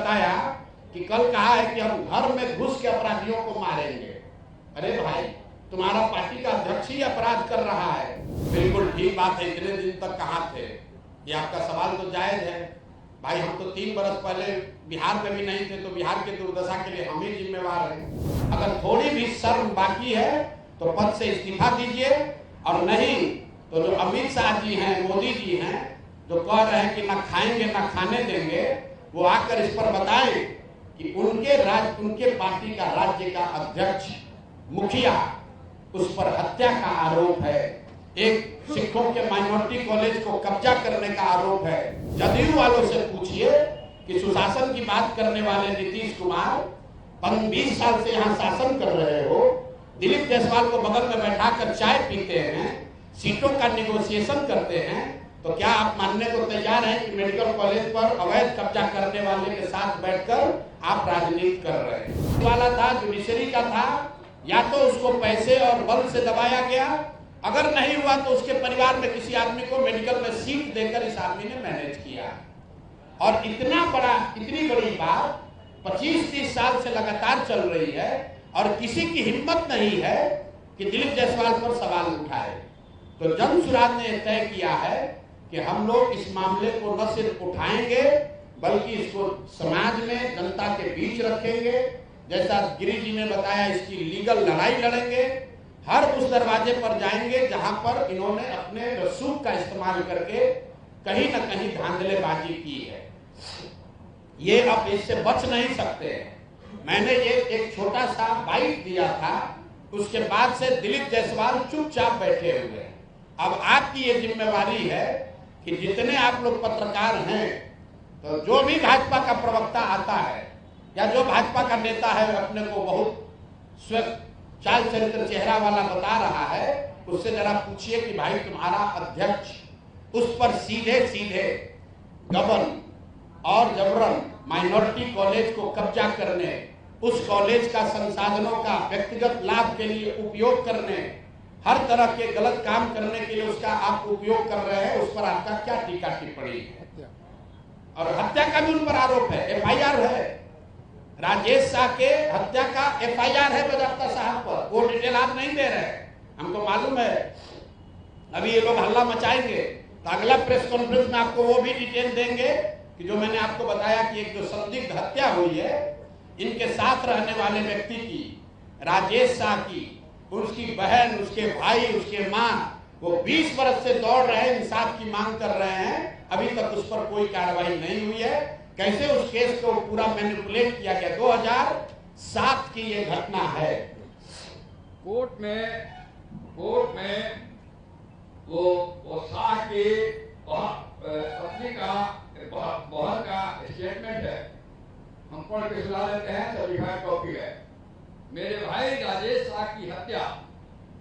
बताया कि कल कहा है कि हम घर में घुस के अपराधियों को मारेंगे। अरे भाई, तुम्हारा पार्टी का अध्यक्ष ही अपराध कर रहा है। बिल्कुल ठीक बात है, इतने दिन तक कहाँ थे? ये आपका सवाल तो जायज है भाई। हम तो 3 बरस पहले बिहार में भी नहीं थे, तो बिहार के दुर्दशा के लिए हम ही जिम्मेवार हैं। अगर थोड़ी भी शर्म बाकी है तो पद से इस्तीफा दीजिए, और नहीं तो जो अमित शाह जी हैं, मोदी जी हैं, जो कह रहे हैं कि ना खाएंगे ना खाने देंगे, वो आकर इस पर बताएं कि उनके पार्टी का राज्य का अध्यक्ष मुखिया, उस पर हत्या का आरोप है, एक सिखों के माइनॉरिटी कॉलेज को कब्जा करने का आरोप है। जदयू वालों से पूछिए कि सुशासन की बात करने वाले नीतीश कुमार 20 साल से यहाँ शासन कर रहे हो, दिलीप जायसवाल को बगल में बैठाकर चाय पीते हैं, सीटों का नेगोशिएशन करते हैं, तो क्या आप मानने को तैयार हैं कि मेडिकल कॉलेज पर अवैध कब्जा करने वाले के साथ बैठकर आप राजनीति कर रहे हैं? वाला था, जुडिशरी का था, या तो उसको पैसे और बल से दबाया गया, अगर नहीं हुआ तो उसके परिवार में किसी आदमी को मेडिकल में सीट देकर इस आदमी ने मैनेज किया। और इतनी बड़ी बात 25-30 साल से लगातार चल रही है और किसी की हिम्मत नहीं है कि दिलीप जायसवाल पर सवाल उठाए। तो जन सुराज ने तय किया है कि हम लोग इस मामले को न सिर्फ उठाएंगे बल्कि इसको समाज में जनता के बीच रखेंगे। जैसा गिरी जी ने बताया, इसकी लीगल लड़ाई लड़ेंगे। हर उस दरवाजे पर जाएंगे जहां पर इन्होंने अपने रसूख का इस्तेमाल करके कहीं न कहीं धांधलेबाजी की है। ये अब इससे बच नहीं सकते। मैंने ये एक छोटा सा बाइट दिया था, उसके बाद से दिलीप जायसवाल चुपचाप बैठे हुए हैं। अब आपकी ये जिम्मेवारी है कि जितने आप लोग पत्रकार हैं, तो जो भी भाजपा का प्रवक्ता आता है या जो भाजपा का नेता है अपने को बहुत चाल चरित्र चेहरा वाला बता रहा है, उससे जरा पूछिए कि भाई तुम्हारा अध्यक्ष उस पर सीधे सीधे गबन और जबरन माइनॉरिटी कॉलेज को कब्जा करने, उस कॉलेज का संसाधनों का व्यक्तिगत लाभ के लिए उपयोग करने, हर तरह के गलत काम करने के लिए उसका आप उपयोग कर रहे हैं, उस पर आपका क्या टीका टिप्पणी है? और हत्या का भी उन पर आरोप है, FIR है, राजेश शाह के हत्या का FIR है बजाप्ता साहब पर। वो डिटेल आप नहीं दे रहे, हमको मालूम है। अभी ये लोग हल्ला मचाएंगे तो अगला प्रेस कॉन्फ्रेंस में आपको वो भी डिटेल देंगे कि जो मैंने आपको बताया कि एक जो संदिग्ध हत्या हुई है इनके साथ रहने वाले व्यक्ति की, राजेश शाह की, उसकी बहन, उसके भाई, उसके मां, वो 20 वर्ष से दौड़ रहे हैं, इंसाफ की मांग कर रहे हैं, अभी तक उस पर कोई कार्रवाई नहीं हुई है। कैसे उस केस को पूरा मैनिपुलेट किया गया। 2007 की ये घटना है। कोर्ट में वो शाह की पत्नी का बहन का स्टेटमेंट है, हम पढ़ के सुना लेते हैं, सर्टिफाइड कॉपी है। मेरे भाई राजेश शाह की हत्या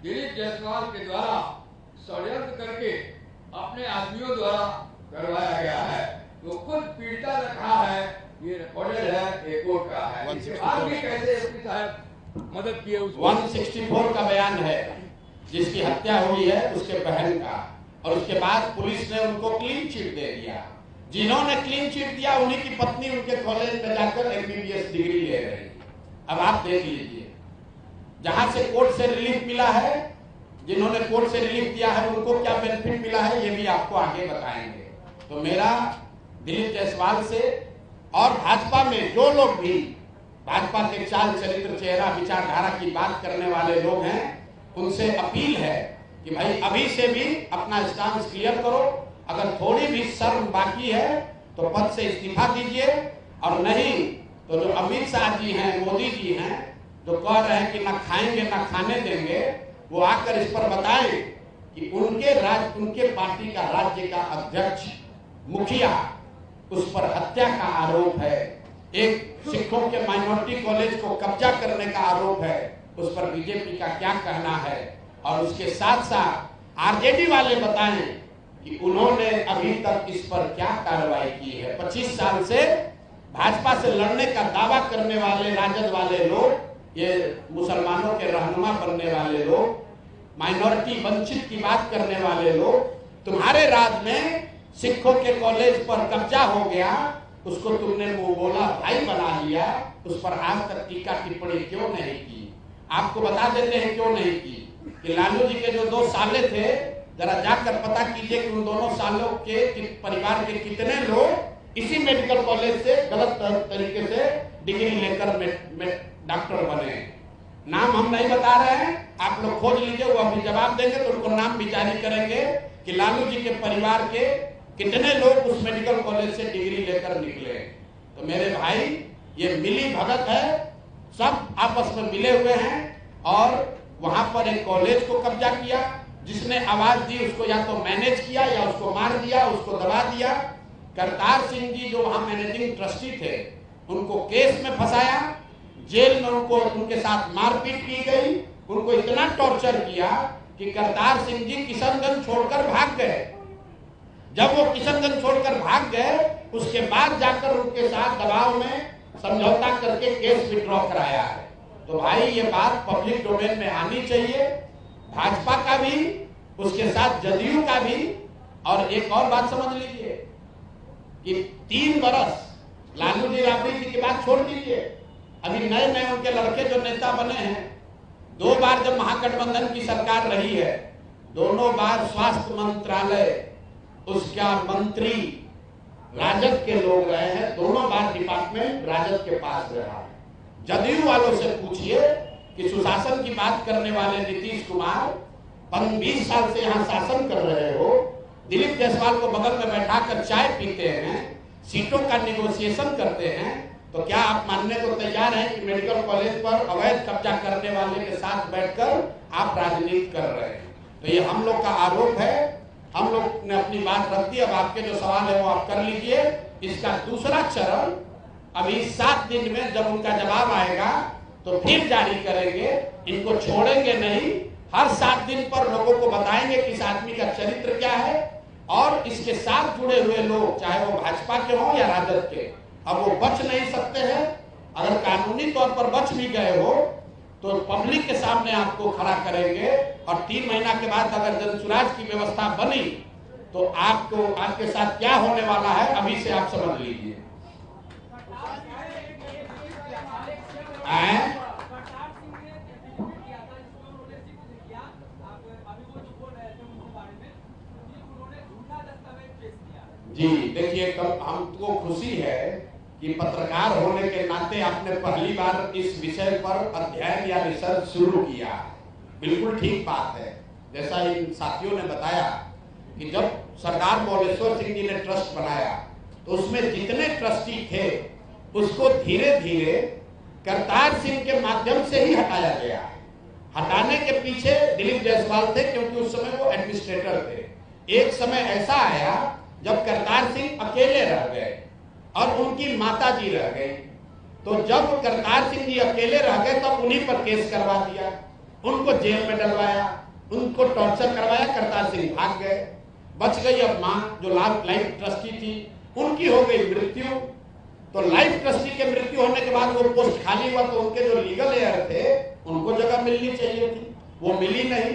दिलीप जायसवाल के द्वारा षड्यंत्र करके अपने आदमियों द्वारा करवाया गया है। तो खुद पीड़िता ने कहा है, ये रिकॉर्डेड है, एक कोर्ट का है। आगे कैसे एसपी साहब मदद किए? उस 164 का बयान है जिसकी हत्या हुई है उसके बहन का, और उसके बाद पुलिस ने उनको क्लीन चिट दे दिया। जिन्होंने क्लीन चिट दिया उन्हीं की पत्नी उनके कॉलेज में जाकर MBBS डिग्री ले रही। अब आप देख लीजिए, जहां से कोर्ट से रिलीफ मिला है, जिन्होंने कोर्ट से रिलीफ दिया है उनको क्या बेनिफिट मिला है, ये भी आपको आगे बताएंगे। तो मेरा दिलीप जायसवाल से और भाजपा में जो लोग भी भाजपा के चाल चरित्र चेहरा विचारधारा की बात करने वाले लोग हैं, उनसे अपील है कि भाई अभी से भी अपना स्टांस क्लियर करो। अगर थोड़ी भी शर्म बाकी है तो पद से इस्तीफा दीजिए, और नहीं तो जो अमित शाह जी हैं, मोदी जी हैं, जो कह रहे हैं कि ना खाएंगे ना खाने देंगे, वो आकर इस पर बताएं कि उनके पार्टी का राज्य का अध्यक्ष मुखिया, उस पर हत्या का आरोप है, एक सिखों के माइनॉरिटी कॉलेज को कब्जा करने का आरोप है, उस पर बीजेपी का क्या कहना है। और उसके साथ साथ RJD वाले बताएं कि उन्होंने अभी तक इस पर क्या कार्रवाई की है। 25 साल से भाजपा से लड़ने का दावा करने वाले राजद वाले लोग, ये मुसलमानों के रहनुमा बनने वाले लोग, माइनॉरिटी वंचित की बात करने वाले लोग, तुम्हारे राज में सिखों के कॉलेज पर कब्जा हो गया, उसको तुमने मुंह बोला भाई बना लिया, उस पर आज तक टीका टिप्पणी क्यों नहीं की? आपको बता देते हैं क्यों नहीं की कि लालू जी के जो 2 साले थे, जरा जाकर पता कीजिए कि उन दोनों सालों के परिवार के कितने लोग इसी मेडिकल कॉलेज से गलत तरीके से डिग्री लेकर डॉक्टर बने। नाम हम नहीं बता रहे हैं, आप लोग खोज लीजिए, वो अभी जवाब देंगे तो उनको नाम भी जारी करेंगे कि लालू जी के परिवार के कितने लोग उस मेडिकल कॉलेज से डिग्री लेकर निकले। तो मेरे भाई, ये मिली भगत है, सब आपस में मिले हुए हैं और वहां पर एक कॉलेज को कब्जा किया। जिसने आवाज दी उसको या तो मैनेज किया या उसको मार दिया, उसको दबा दिया। करतार सिंह जी जो वहां मैनेजिंग ट्रस्टी थे, उनको केस में फंसाया, जेल में उनके साथ मारपीट की गई, उनको इतना टॉर्चर किया कि करतार सिंह जी किशनगंज छोड़कर भाग गए। जब वो किशनगंज छोड़कर भाग गए, उसके बाद जाकर उनके साथ दबाव में समझौता करके केस विड्रॉ कराया है। तो भाई, ये बात पब्लिक डोमेन में आनी चाहिए, भाजपा का भी, उसके साथ जदयू का भी। और एक और बात समझ लीजिए कि 3 बरस लालू जी राबड़ी जी की बात छोड़ दीजिए, अभी नए नए उनके लड़के जो नेता बने हैं, 2 बार जब महागठबंधन की सरकार रही है, दोनों बार स्वास्थ्य मंत्रालय उसका मंत्री राजद के लोग रहे हैं, दोनों बार डिपार्टमेंट राजद के पास रहा है। जदयू वालों से पूछिए कि सुशासन की बात करने वाले नीतीश कुमार 20 साल से यहाँ शासन कर रहे हो, दिलीप जायसवाल को बगल में बैठाकर चाय पीते हैं, सीटों का निगोशिएशन करते हैं, तो क्या आप मानने को तैयार हैं कि मेडिकल कॉलेज पर अवैध कब्जा करने वाले के साथ बैठकर आप राजनीति कर रहे हैं? तो ये हम लोग का आरोप है, हम लोग ने अपनी बात रख दी। अब आपके जो सवाल है वो आप कर लीजिए। इसका दूसरा चरण अभी 7 दिन में जब उनका जवाब आएगा तो फिर जारी करेंगे। इनको छोड़ेंगे नहीं, हर 7 दिन पर लोगों को बताएंगे कि इस आदमी का चरित्र क्या है, और इसके साथ जुड़े हुए लोग, चाहे वो भाजपा के हों या राजद के, अब वो बच नहीं सकते हैं। अगर कानूनी तौर पर बच भी गए हो तो पब्लिक के सामने आपको खड़ा करेंगे, और 3 महीना के बाद अगर जनसुराज की व्यवस्था बनी तो आपको आपके साथ क्या होने वाला है अभी से आप समझ लीजिए। जी देखिए, कल हमको खुशी है कि पत्रकार होने के नाते आपने पहली बार इस विषय पर अध्ययन या रिसर्च शुरू किया। बिल्कुल ठीक बात है। जैसा इन साथियों ने बताया कि जब सरदार मोलेश्वर सिंह जी ने ट्रस्ट बनाया तो उसमें जितने ट्रस्टी थे उसको धीरे धीरे करतार सिंह के माध्यम से ही हटाया गया। हटाने के पीछे दिलीप जायसवाल थे, क्योंकि उस समय वो एडमिनिस्ट्रेटर थे। एक समय ऐसा आया जब करतार सिंह अकेले रह गए और उनकी माता जी रह गई। तो जब करतार सिंह जी अकेले रह गए तब उन्हीं पर केस करवा दिया, उनको जेल में डलवाया, उनको टॉर्चर करवाया। करतार सिंह भाग गए, बच गई अब मां जो लाइफ ट्रस्टी थी, उनकी हो गई मृत्यु। तो लाइफ ट्रस्टी के मृत्यु होने के बाद वो पोस्ट खाली हुआ, तो उनके जो लीगल एयर थे उनको जगह मिलनी चाहिए थी, वो मिली नहीं।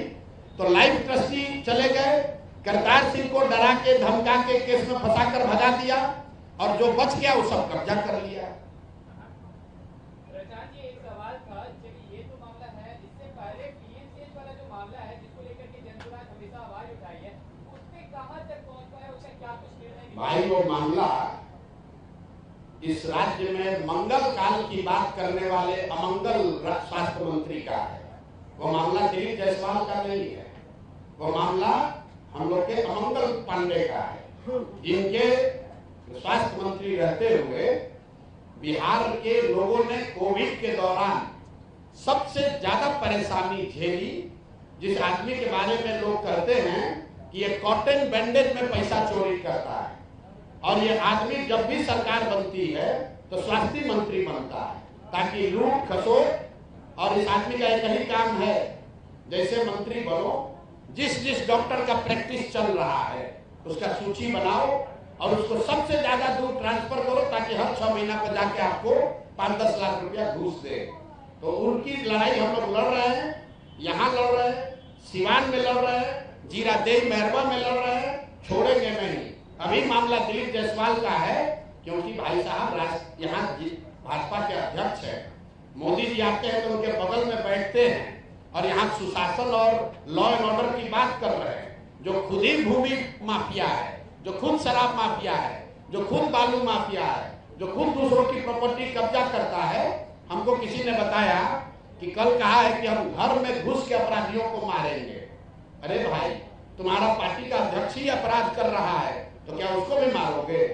तो लाइफ ट्रस्टी चले गए, करतार सिंह को डरा के धमका के केस में फंसाकर भगा दिया, और जो बच गया वो सब कब्जा कर लिया। एक सवाल था, ये तो मामला है, इससे पहले पीएमसीएच वाला जो मामला है जिसको लेकर के जनसुराज हमेशा आवाज उठाई है, उसमें कहां तक पहुंच पाया, उसका क्या कुछ निर्णय? भाई, वो मामला इस राज्य में मंगल काल की बात करने वाले अमंगल स्वास्थ्य मंत्री का है। वो मामला दिलीप जायसवाल का नहीं है, वो मामला हम लोग के अमंगल पांडे का है, जिनके स्वास्थ्य मंत्री रहते हुए बिहार के लोगों ने कोविड के दौरान सबसे ज्यादा परेशानी झेली। जिस आदमी के बारे में लोग कहते हैं कि ये कॉटन बैंडेज में पैसा चोरी करता है, और ये आदमी जब भी सरकार बनती है तो स्वास्थ्य मंत्री बनता है, ताकि लूट खसोट। और इस आदमी का एक ही काम है, जैसे मंत्री बनो, जिस डॉक्टर का प्रैक्टिस चल रहा है उसका सूची बनाओ और उसको सबसे ज्यादा दूर ट्रांसफर करो, ताकि हर 6 महीना पर जाके आपको 5-10 लाख रुपया घूस दे। तो उनकी लड़ाई हम लोग लड़ रहे हैं, यहाँ लड़ रहे हैं, सिवान में लड़ रहे हैं, जीरादेई मेहरबा में लड़ रहे हैं, छोड़ेंगे नहीं। अभी मामला दिलीप जायसवाल का है, क्योंकि भाई साहब यहाँ भाजपा के अध्यक्ष है, मोदी जी आते हैं तो उनके बगल में बैठते हैं और यहाँ सुशासन और लॉ एंड ऑर्डर की बात कर रहे हैं। जो खुद ही भूमि माफिया है, जो खुद शराब माफिया है, जो खुद बालू माफिया है, जो खुद दूसरों की प्रॉपर्टी कब्जा करता है। हमको किसी ने बताया कि कल कहा है कि हम घर में घुस के अपराधियों को मारेंगे। अरे भाई, तुम्हारा पार्टी का अध्यक्ष ही अपराध कर रहा है तो क्या उसको भी मारोगे?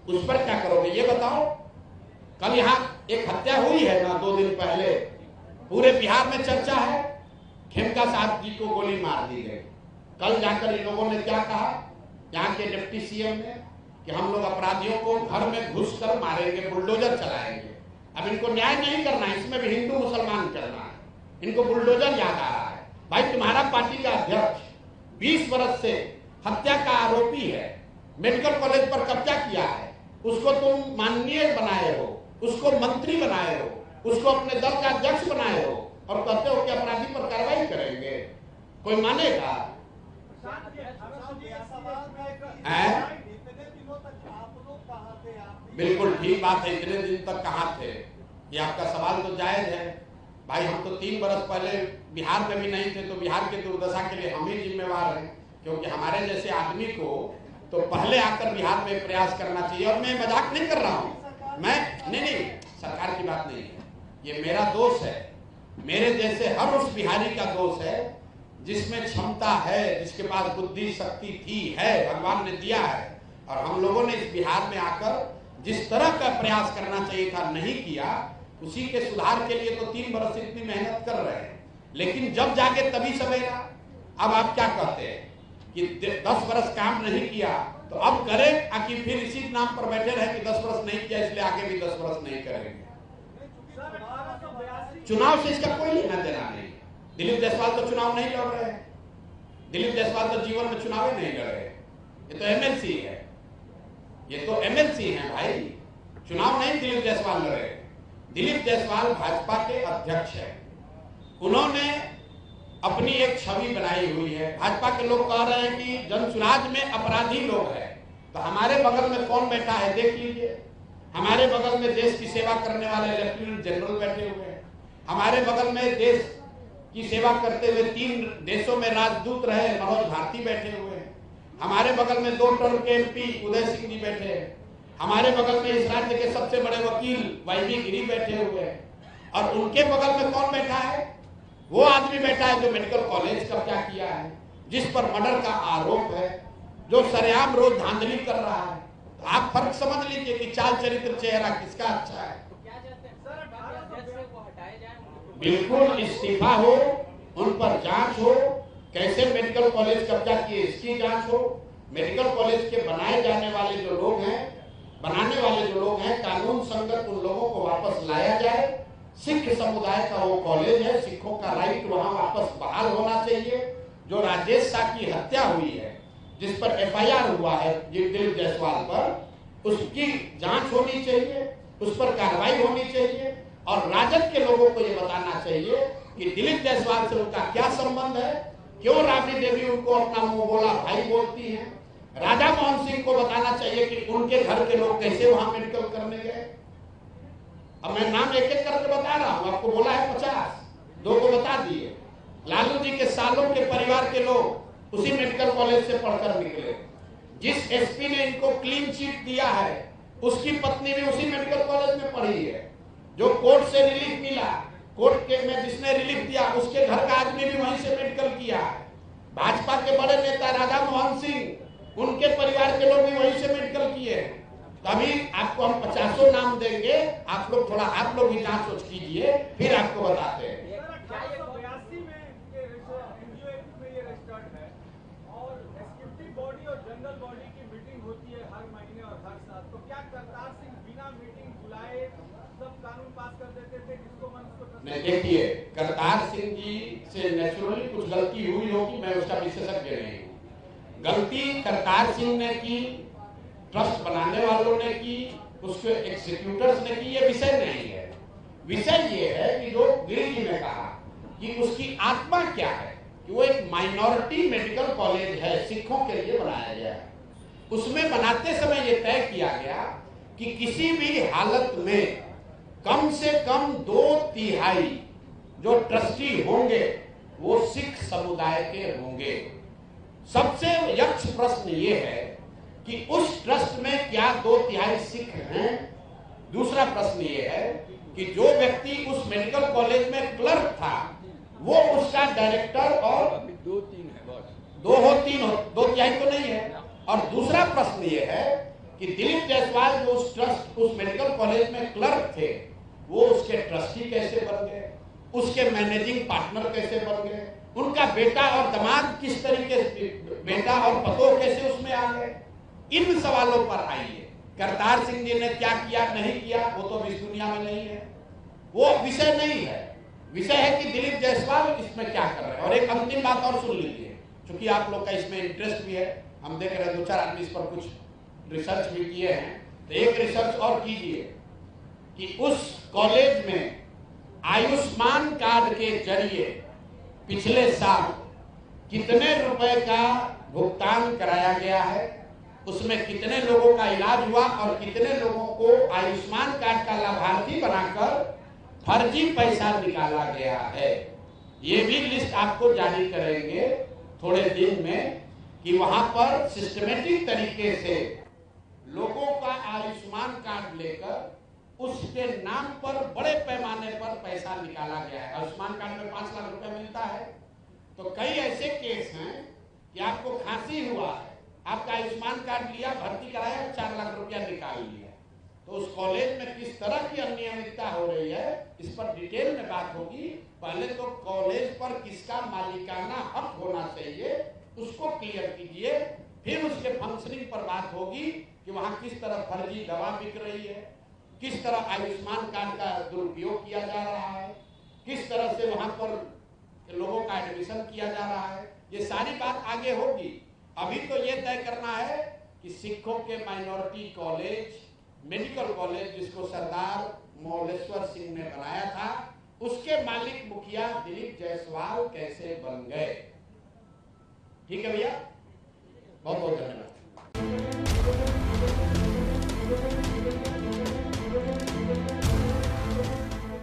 उस पर क्या करोगे ये बताओ। कल यहाँ एक हत्या हुई है ना 2 दिन पहले, पूरे बिहार में चर्चा है। खेमका साहब जी को गोली मार दी गई। कल जाकर इन लोगों ने क्या कहा, यहाँ के डिप्टी सीएम ने, कि हम लोग अपराधियों को घर में घुस कर मारेंगे, बुलडोजर चलाएंगे। अब इनको न्याय नहीं करना है, इसमें भी हिंदू मुसलमान करना है। इनको बुलडोजर याद आ रहा है। भाई, तुम्हारा पार्टी का अध्यक्ष 20 वर्ष से हत्या का आरोपी है, मेडिकल कॉलेज पर कब्जा किया है, उसको तुम माननीय बनाए हो, उसको मंत्री बनाए हो, उसको अपने दल का अध्यक्ष बनाए हो और कहते हो कि अपराधी पर कार्रवाई करेंगे। कोई मानेगा? बिल्कुल ठीक बात है। इतने दिन तक कहाँ थे? ये आपका सवाल तो जायज है। भाई, हम तो 3 वर्ष पहले बिहार में भी नहीं थे, तो बिहार के दुर्दशा के लिए हम ही जिम्मेवार हैं, क्योंकि हमारे जैसे आदमी को तो पहले आकर बिहार में प्रयास करना चाहिए। और मैं मजाक नहीं कर रहा हूँ, मैं नहीं, सरकार की बात नहीं है, ये मेरा दोष है। मेरे जैसे हर उस बिहारी का दोष है जिसमें क्षमता है, जिसके पास बुद्धि शक्ति थी, है, भगवान ने दिया है। और हम लोगों ने इस बिहार में आकर जिस तरह का प्रयास करना चाहिए था नहीं किया, उसी के सुधार के लिए तो 3 वर्ष से इतनी मेहनत कर रहे हैं। लेकिन जब जागे तभी सवेरा। अब आप क्या कहते हैं कि 10 वर्ष काम नहीं किया तो अब करें, आकि फिर इसी नाम पर बैठे रहे कि 10 वर्ष नहीं किया इसलिए आगे भी 10 वर्ष नहीं करेंगे? चुनाव से इसका कोई लेना देना नहीं। दिलीप जायसवाल तो चुनाव नहीं लड़ रहे हैं। दिलीप जायसवाल तो जीवन में चुनाव ही नहीं लड़े। ये तो एमएलसी है, ये तो एमएलसी है भाई, चुनाव नहीं दिलीप जायसवाल लड़े। दिलीप जायसवाल भाजपा के अध्यक्ष है। उन्होंने अपनी एक छवि बनाई हुई है। भाजपा के लोग कह रहे हैं कि जनसुराज में अपराधी लोग हैं, तो हमारे बगल में कौन बैठा है देख लीजिए। हमारे बगल में देश की सेवा करने वाले लेफ्टिनेंट जनरल बैठे हुए हैं। हमारे बगल में देश की सेवा करते हुए 3 देशों में राजदूत रहे मनोज भारती बैठे हुए हैं। हमारे बगल में 2 टर्म के एमपी उदय सिंह जी बैठे हैं। हमारे बगल में इस राज्य के सबसे बड़े वकील वाईवी गिरी बैठे हुए हैं। और उनके बगल में कौन बैठा है? वो आदमी बैठा है जो मेडिकल कॉलेज का क्या किया है, जिस पर मर्डर का आरोप है, जो सरेआम रोज धांधली कर रहा है। तो आप फर्क समझ लीजिए कि चाल चरित्र चेहरा किसका अच्छा है। बिल्कुल इस्तीफा हो, उन पर जांच हो, कैसे मेडिकल कॉलेज कब्जा किए इसकी जांच हो। मेडिकल कॉलेज के बनाए जाने वाले जो लोग हैं, बनाने वाले जो लोग हैं, कानून संगत उन लोगों को वापस लाया जाए। सिख समुदाय का वो कॉलेज है, सिखों का राइट वहां वापस बहाल होना चाहिए। जो राजेश शाह की हत्या हुई है, जिस पर एफआईआर हुआ है दिलीप जायसवाल पर, उसकी जांच होनी चाहिए, उस पर कार्रवाई होनी चाहिए। और राजद के लोगों को ये बताना चाहिए कि दिलीप जायसवाल से उनका क्या संबंध है, क्यों राबड़ी देवी उनको अपना मुंह बोला भाई बोलती है। राजा मोहन सिंह को बताना चाहिए कि उनके घर के लोग कैसे वहां मेडिकल करने गए। अब मैं नाम एक एक करके बता रहा हूं, आपको बोला है 50, 2 को बता दिए। लालू जी के सालों के परिवार के लोग उसी मेडिकल कॉलेज से पढ़कर निकले। जिस एसपी ने इनको क्लीन चिट दिया है, उसकी पत्नी भी उसी मेडिकल कॉलेज में पढ़ी है। जो कोर्ट से रिलीफ मिला, कोर्ट के में जिसने रिलीफ दिया, उसके घर का आदमी भी वहीं से मेडिकल किया है। भाजपा के बड़े नेता राधा मोहन सिंह, उनके परिवार के लोग भी वहीं से मेडिकल किए। तभी आपको हम 50 नाम देंगे, आप लोग थोड़ा आप लोग ही जांच सोच कीजिए, फिर आपको बताते हैं। देखिए, करतार सिंह जी से नेचुरली कुछ गलती हुई होगी, मैं उसका विशेषज्ञ नहीं हूँ। गलती करतार सिंह ने की, ट्रस्ट बनाने वालों ने की, उसके एग्जीक्यूटर्स ने की, ये विषय नहीं है। विषय ये है कि जो गिरी जी ने कहा कि उसकी आत्मा क्या है, कि वो एक माइनॉरिटी मेडिकल कॉलेज है, सिखों के लिए बनाया गया है। उसमें बनाते समय यह तय किया गया कि किसी भी हालत में कम से कम 2/3 जो ट्रस्टी होंगे वो सिख समुदाय के होंगे। सबसे यक्ष प्रश्न ये है कि उस ट्रस्ट में क्या 2/3 सिख हैं? दूसरा प्रश्न ये है कि जो व्यक्ति उस मेडिकल कॉलेज में क्लर्क था वो उसका डायरेक्टर और 2-3 है बस, 2 हो 3 हो, 2/3 तो नहीं है। और दूसरा प्रश्न ये है कि दिलीप जायसवाल जो उस मेडिकल कॉलेज में क्लर्क थे वो उसके ट्रस्टी कैसे बन गए, उसके मैनेजिंग पार्टनर कैसे बन गए, उनका बेटा और दामाद किस तरीके से, बेटा और पतोह कैसे उसमें आ गए। इन सवालों पर आइए। करतार सिंह जी ने क्या किया नहीं किया वो तो इस दुनिया में नहीं है, वो विषय नहीं है। विषय है कि दिलीप जायसवाल इसमें क्या कर रहे हैं। और एक अंतिम बात और सुन लीजिए, क्योंकि आप लोग का इसमें इंटरेस्ट भी है, हम देख रहे हैं 2-4 आदमी इस पर कुछ रिसर्च भी किए हैं, तो एक रिसर्च और कीजिए कि उस कॉलेज में आयुष्मान कार्ड के जरिए पिछले साल कितने रुपए का भुगतान कराया गया है, उसमें कितने लोगों का इलाज हुआ और कितने लोगों को आयुष्मान कार्ड का लाभार्थी बनाकर फर्जी पैसा निकाला गया है। ये भी लिस्ट आपको जारी करेंगे थोड़े दिन में कि वहां पर सिस्टमेटिक तरीके से लोगों का आयुष्मान कार्ड लेकर उसके नाम पर बड़े पैमाने पर पैसा निकाला गया है। आयुष्मान कार्ड में 5 लाख रुपए मिलता है, तो कई ऐसे केस हैं कि आपको खांसी हुआ है, आपका आयुष्मान कार्ड लिया, भर्ती कराया, 4 लाख रुपया निकाल लिया। तो उस कॉलेज में किस तरह की अनियमितता हो रही है इस पर डिटेल में बात होगी। पहले तो कॉलेज पर किसका मालिकाना हक होना चाहिए उसको क्लियर कीजिए, फिर उसके फंक्शनिंग पर बात होगी कि वहां किस तरह फर्जी दवा बिक रही है, किस तरह आयुष्मान कार्ड का दुरुपयोग किया जा रहा है, किस तरह से वहां पर लोगों का एडमिशन किया जा रहा है। ये सारी बात आगे होगी। अभी तो ये तय करना है कि सिखों के माइनॉरिटी कॉलेज, मेडिकल कॉलेज जिसको सरदार मौलेश्वर सिंह ने बनाया था, उसके मालिक मुखिया दिलीप जायसवाल कैसे बन गए। ठीक है भैया, बहुत बहुत धन्यवाद।